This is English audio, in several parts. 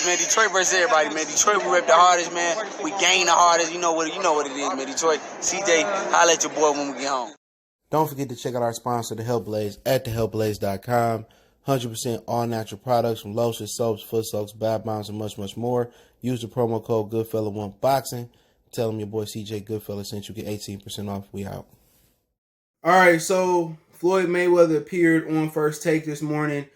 man. Detroit versus everybody, man. Detroit, we rep the hardest, man. We gain the hardest. You know what it is, man. Detroit, CJ, holla at your boy when we get home. Don't forget to check out our sponsor, The Health Blaze, at thehealthblaze.com. 100% all natural products from lotions, soaps, foot soaks, bath bombs, and much, much more. Use the promo code Goodfella1Boxing. Tell them your boy CJ Goodfella sent you. Get 18% off. We out. All right, so Floyd Mayweather appeared on First Take this morning.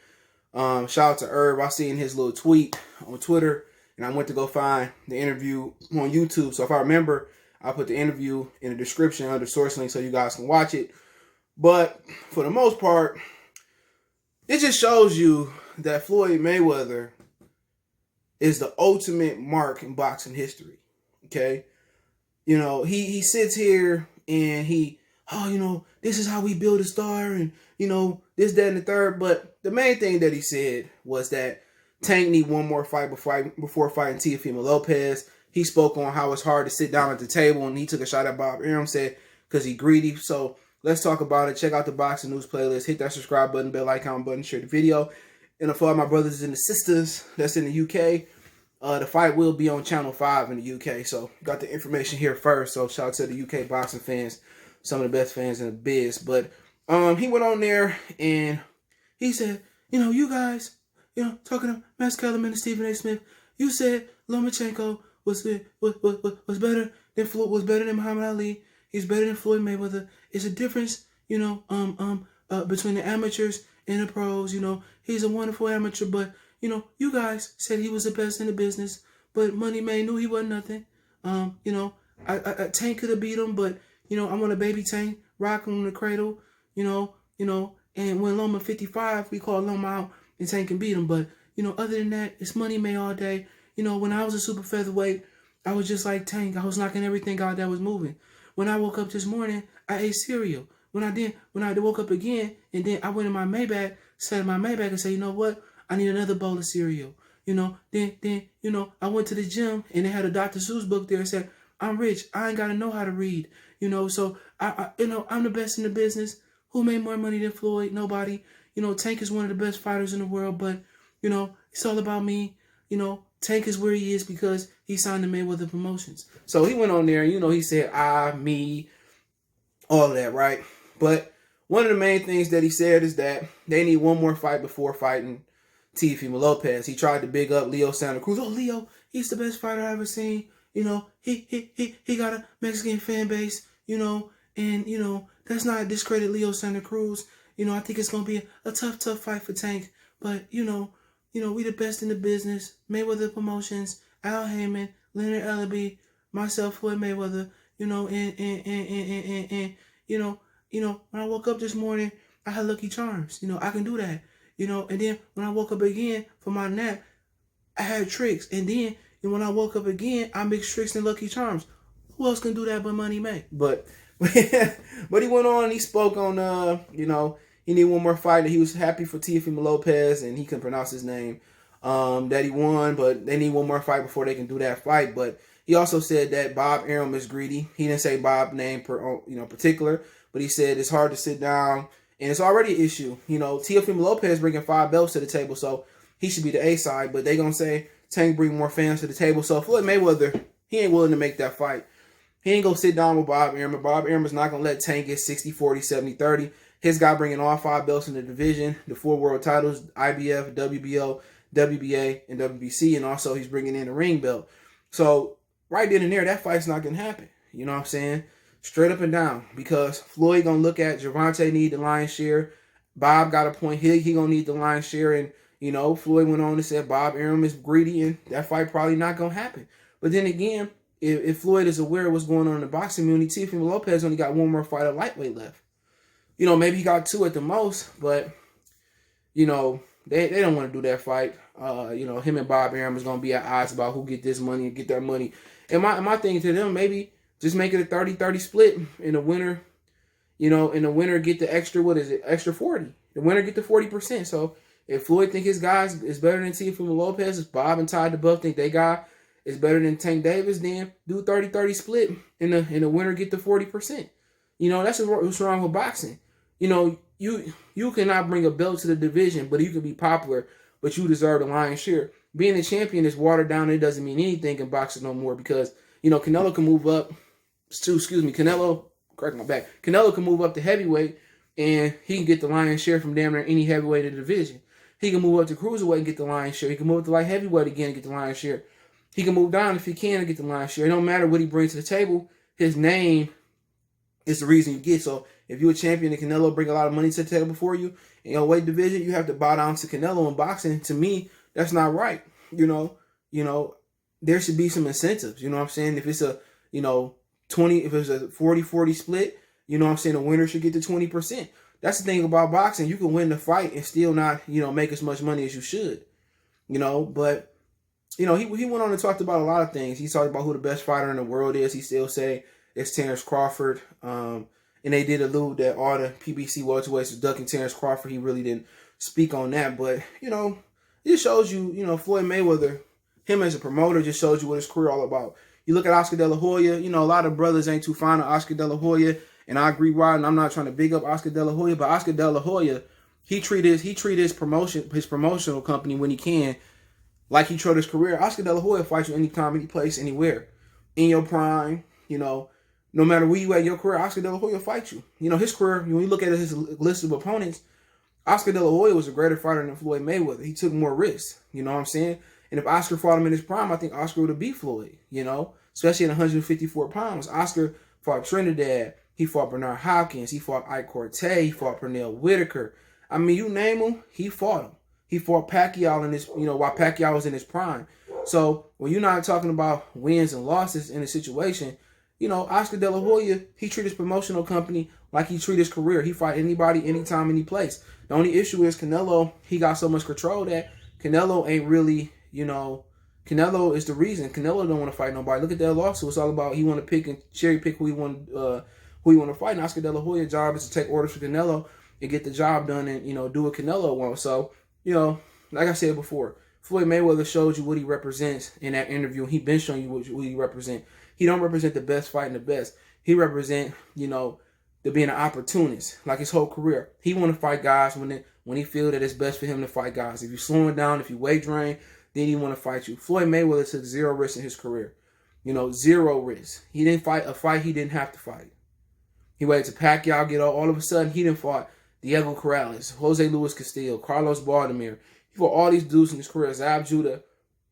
Shout out to Herb. I seen his little tweet on Twitter, and I went to go find the interview on YouTube. So if I remember, I'll put the interview in the description under source link so you guys can watch it. But for the most part, it just shows you that Floyd Mayweather is the ultimate mark in boxing history. Okay? You know, he sits here and this is how we build a star and, this, that, and the third. But the main thing that he said was that Tank need one more fight before fighting Teofimo Lopez. He spoke on how it's hard to sit down at the table, and he took a shot at Bob Arum, said, because he greedy. So let's talk about it. Check out the Boxing News playlist. Hit that subscribe button, bell icon button, share the video. And for all my brothers and the sisters that's in the UK, the fight will be on Channel 5 in the UK. So got the information here first. So shout out to the UK boxing fans, some of the best fans in the biz. But he went on there and he said, you guys, talking to Max Kellerman and Stephen A. Smith, you said Lomachenko was better than Floyd, was better than Muhammad Ali. He's better than Floyd Mayweather. It's a difference, between the amateurs and the pros. He's a wonderful amateur, but you guys said he was the best in the business. But Money May knew he wasn't nothing. Tank could have beat him, but I want a baby Tank, rock him in the cradle. And when Loma 55, we call Loma out and Tank can beat him. But other than that, it's Money May all day. When I was a super featherweight, I was just like Tank. I was knocking everything out that was moving. When I woke up this morning, I ate cereal. When I woke up again, and then I went in my Maybach, sat in my Maybach and said, you know what? I need another bowl of cereal. Then I went to the gym and they had a Dr. Seuss book there and said, I'm rich. I ain't got to know how to read. So I'm the best in the business. Who made more money than Floyd? Nobody. Tank is one of the best fighters in the world, but, it's all about me. Tank is where he is because he signed the Mayweather Promotions. So he went on there and, he said, me, all of that, right? But one of the main things that he said is that they need one more fight before fighting Teofimo Lopez. He tried to big up Leo Santa Cruz. Oh, Leo, he's the best fighter I've ever seen. He got a Mexican fan base, and, that's not discredit Leo Santa Cruz. I think it's going to be a tough fight for Tank. But, we the best in the business. Mayweather Promotions, Al Heyman, Leonard Ellaby, myself, Floyd Mayweather, when I woke up this morning, I had Lucky Charms. I can do that. And then when I woke up again for my nap, I had Tricks. And then when I woke up again, I mixed Tricks and Lucky Charms. Who else can do that but Money May? But he went on and he spoke on, he needed one more fight. He was happy for Teofimo Lopez, and he couldn't pronounce his name, that he won, but they need one more fight before they can do that fight. But he also said that Bob Arum is greedy. He didn't say Bob's name particular, but he said it's hard to sit down, and it's already an issue. Teofimo Lopez bringing 5 belts to the table, so he should be the A side, but they going to say Tank bring more fans to the table. So Floyd Mayweather, he ain't willing to make that fight. He ain't going to sit down with Bob Arum, and Bob Arum is not going to let Tank get 60-40, 70-30. His guy bringing all 5 belts in the division, the 4 world titles, IBF, WBO, WBA, and WBC, and also he's bringing in a ring belt. So right then and there, that fight's not going to happen. You know what I'm saying? Straight up and down, because Floyd going to look at Gervonta need the lion's share. Bob got a point. He going to need the lion's share, and, Floyd went on and said Bob Arum is greedy, and that fight probably not going to happen. But then again, if Floyd is aware of what's going on in the boxing community, Teofimo Lopez only got one more fight at lightweight left. Maybe he got 2 at the most, but, they don't want to do that fight. Him and Bob Arum is going to be at odds about who get this money and get that money. And my thing to them, maybe just make it a 30-30 split. In the winner, get the extra 40. The winner get the 40%. So if Floyd think his guys is better than Teofimo Lopez, if Bob and Ty DeBuff think they guy is better than Tank Davis, then do 30-30 split and the winner get the 40%. That's what's wrong with boxing. You cannot bring a belt to the division, but you can be popular, but you deserve the lion's share. being a champion is watered down. And it doesn't mean anything in boxing no more because, Canelo can move up. Canelo can move up to heavyweight and he can get the lion's share from damn near any heavyweight in the division. He can move up to cruiserweight and get the lion's share. He can move up to light heavyweight again and get the lion's share. He can move down if he can and get the lion's share. It don't matter what he brings to the table. His name is the reason you get. So if you're a champion and Canelo bring a lot of money to the table for you in your weight division, you have to bow down to Canelo in boxing. To me, that's not right. There should be some incentives. You know what I'm saying? If it's a, 20, if it's a 40-40 split, the winner should get the 20%. That's the thing about boxing. You can win the fight and still not, make as much money as you should. But, he went on and talked about a lot of things. He talked about who the best fighter in the world is. He still say it's Terrence Crawford. And they did allude that all the PBC welterweights was ducking Terrence Crawford. He really didn't speak on that. But, it just shows you, Floyd Mayweather, him as a promoter just shows you what his career all about. You look at Oscar De La Hoya, a lot of brothers ain't too fond of Oscar De La Hoya. And I agree, Rod, and I'm not trying to big up Oscar De La Hoya, but Oscar De La Hoya, he treat his promotional company when he can like he treat his career. Oscar De La Hoya fights you anytime, any place, anywhere. In your prime, no matter where you at in your career, Oscar De La Hoya fight you. His career, when you look at his list of opponents, Oscar De La Hoya was a greater fighter than Floyd Mayweather. He took more risks, you know what I'm saying? And if Oscar fought him in his prime, I think Oscar would have beat Floyd, especially at 154 pounds. Oscar fought Trinidad. He fought Bernard Hopkins. He fought Ike Cortez. He fought Pernell Whitaker. I mean, you name him, he fought him. He fought Pacquiao in his, while Pacquiao was in his prime. So when you're not talking about wins and losses in a situation, Oscar De La Hoya, he treat his promotional company like he treat his career. He fight anybody, anytime, any place. The only issue is Canelo, he got so much control that Canelo ain't really, Canelo is the reason. Canelo don't want to fight nobody. Look at that lawsuit. It's all about he want to pick and cherry pick who he want to fight. And Oscar De La Hoya's job is to take orders from Canelo and get the job done and, do what Canelo wants. So, like I said before, Floyd Mayweather showed you what he represents in that interview. He been showing you what he represent. He don't represent the best fighting the best. He represent, the being an opportunist, like his whole career. He want to fight guys when he feel that it's best for him to fight guys. If you slow him down, if you weight drain, then he want to fight you. Floyd Mayweather took zero risk in his career. Zero risk. He didn't fight a fight he didn't have to fight. He waited to Pacquiao get all of a sudden he didn't fought Diego Corrales, Jose Luis Castillo, Carlos Baldomir. He fought all these dudes in his career. Zab Judah,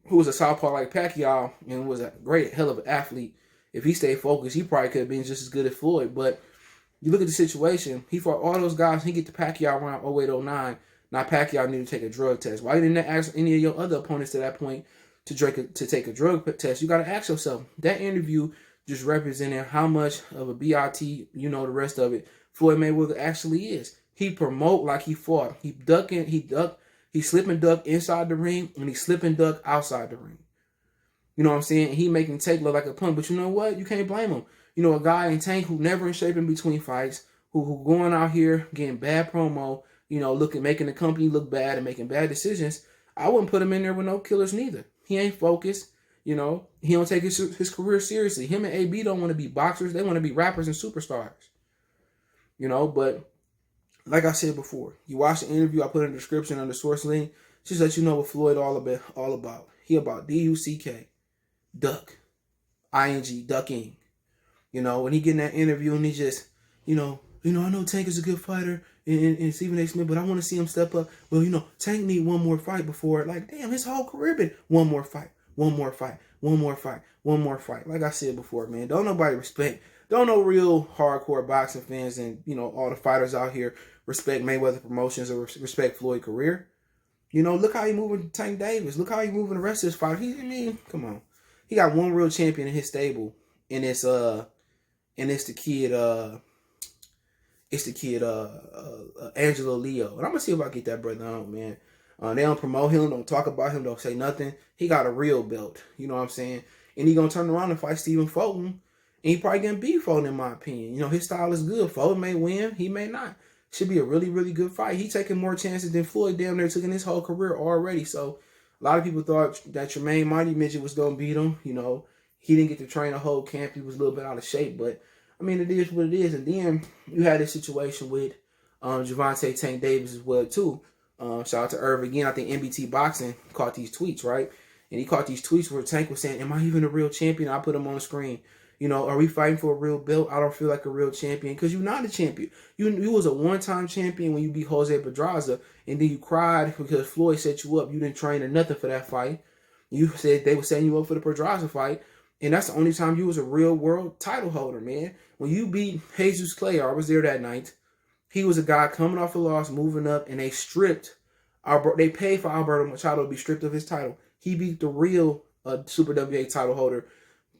who was a southpaw like Pacquiao and was a great hell of an athlete. If he stayed focused, he probably could have been just as good as Floyd. But you look at the situation, he fought all those guys. He get to Pacquiao around 08-09. Now Pacquiao needed to take a drug test. Why didn't they ask any of your other opponents to that point to take a drug test? You got to ask yourself. That interview just represented how much of a BIT, the rest of it, Floyd Mayweather actually is. He promote like he fought. He slip and duck inside the ring, and he slip and duck outside the ring. You know what I'm saying? He making Tank look like a punk, but you know what? You can't blame him. A guy in Tank who never in shape in between fights, who going out here getting bad promo, making the company look bad and making bad decisions. I wouldn't put him in there with no killers neither. He ain't focused. He don't take his career seriously. Him and AB don't want to be boxers. They want to be rappers and superstars. But like I said before, you watch the interview, I put in the description under source link, just let you know what Floyd all about. He about DUCK, duck, ING, ducking. When he get in that interview and he just, I know Tank is a good fighter and Stephen A. Smith, but I want to see him step up. Well, Tank need one more fight before, like, damn, his whole career been one more fight, one more fight, one more fight, one more fight. Like I said before, man, don't nobody respect, don't no real hardcore boxing fans and, all the fighters out here respect Mayweather Promotions or respect Floyd's career. Look how he moving Tank Davis. Look how he moving the rest of his fighters. Come on. He got one real champion in his stable, and it's the kid Angelo Leo. And I'm gonna see if I get that brother on, man. They don't promote him, don't talk about him, don't say nothing. He got a real belt. You know what I'm saying? And he gonna turn around and fight Stephen Fulton. And he probably gonna beat Fulton, in my opinion. His style is good. Fulton may win, he may not. Should be a really, really good fight. He taking more chances than Floyd damn near took in his whole career already. So a lot of people thought that Tremaine Mighty Midget was gonna beat him. He didn't get to train a whole camp. He was a little bit out of shape, but it is what it is. And then you had this situation with Gervonta Tank Davis as well too. Shout out to Irv again. I think NBT Boxing caught these tweets, right? And he caught these tweets where Tank was saying, "Am I even a real champion?" I put him on the screen. Are we fighting for a real belt? I don't feel like a real champion because you're not a champion. You was a one-time champion when you beat Jose Pedraza, and then you cried because Floyd set you up. You didn't train or nothing for that fight. You said they were setting you up for the Pedraza fight, and that's the only time you was a real world title holder, man. When you beat Jesus Clay, I was there that night. He was a guy coming off a loss, moving up, and they paid for Alberto Machado to be stripped of his title. He beat the real Super WA title holder,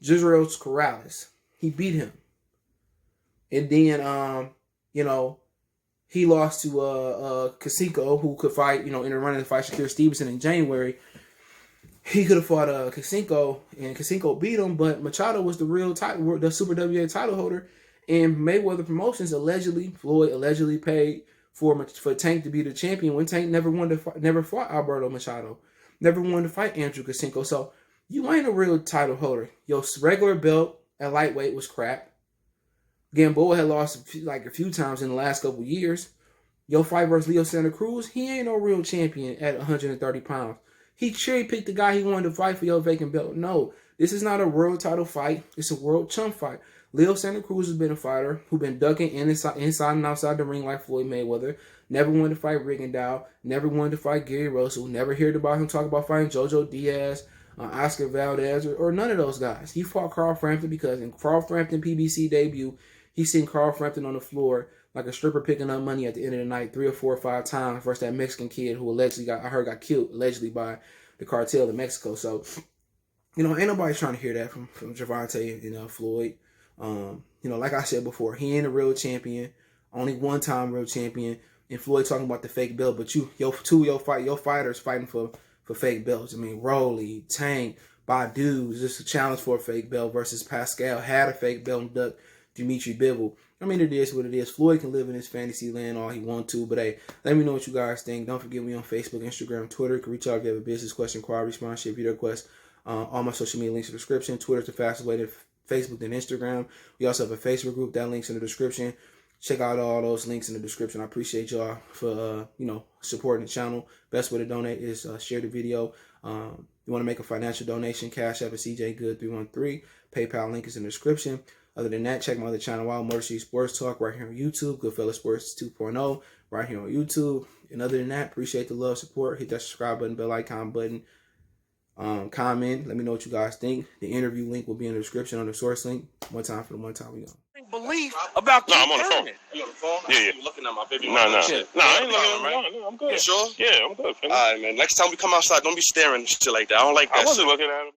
Gisrael Corrales. He beat him. And then, he lost to Cacique, who could fight, in the running to fight Shakir Stevenson in January. He could have fought Cacique, and Cacique beat him, but Machado was the real title, the Super WA title holder. And Mayweather Promotions Floyd allegedly paid for Tank to be the champion when Tank never fought Alberto Machado, never wanted to fight Andrew Cacique. So you ain't a real title holder. Your regular belt at lightweight was crap. Gamboa had lost a few times in the last couple years. Your fight versus Leo Santa Cruz, he ain't no real champion at 130 pounds. He cherry-picked the guy he wanted to fight for your vacant belt. No, this is not a world title fight. It's a world chump fight. Leo Santa Cruz has been a fighter who been ducking inside and outside the ring like Floyd Mayweather. Never wanted to fight Rigondeaux. Never wanted to fight Gary Russell. Never heard about him talk about fighting Jojo Diaz, Oscar Valdez, or none of those guys. He fought Carl Frampton because in Carl Frampton PBC debut, he seen Carl Frampton on the floor like a stripper picking up money at the end of the night 3 or 4 or 5 times versus that Mexican kid who allegedly got killed allegedly by the cartel in Mexico. So, ain't nobody trying to hear that from Gervonta and Floyd. Like I said before, he ain't a real champion, only one-time real champion. And Floyd talking about the fake belt, but your fighters fighting for fake belts. I mean, Rolly, Tank, Badu, just a challenge for a fake belt versus Pascal had a fake belt and ducked Dimitri Bivol. I mean, it is what it is. Floyd can live in his fantasy land all he wants to, but hey, let me know what you guys think. Don't forget me on Facebook, Instagram, Twitter. You can reach out if you have a business question, inquiry, response, share video request. All my social media links in the description. Twitter's the fastest way to Facebook than Instagram. We also have a Facebook group. That link's in the description. Check out all those links in the description. I appreciate y'all for supporting the channel. Best way to donate is share the video. You want to make a financial donation, Cash App at CJ Good 313. PayPal link is in the description. Other than that, check my other channel, Wild Motor City Sports Talk, right here on YouTube. Goodfellas Sports 2.0, right here on YouTube. And other than that, appreciate the love, support. Hit that subscribe button, bell icon button. Comment. Let me know what you guys think. The interview link will be in the description on the source link. One time we go. Belief about I'm on the phone. You on the phone? Yeah. You looking at my baby? No, I ain't looking right? at him. I'm good. You sure? Yeah, I'm good. All right, man. Next time we come outside, don't be staring shit like that. I don't like that. I wasn't looking at him.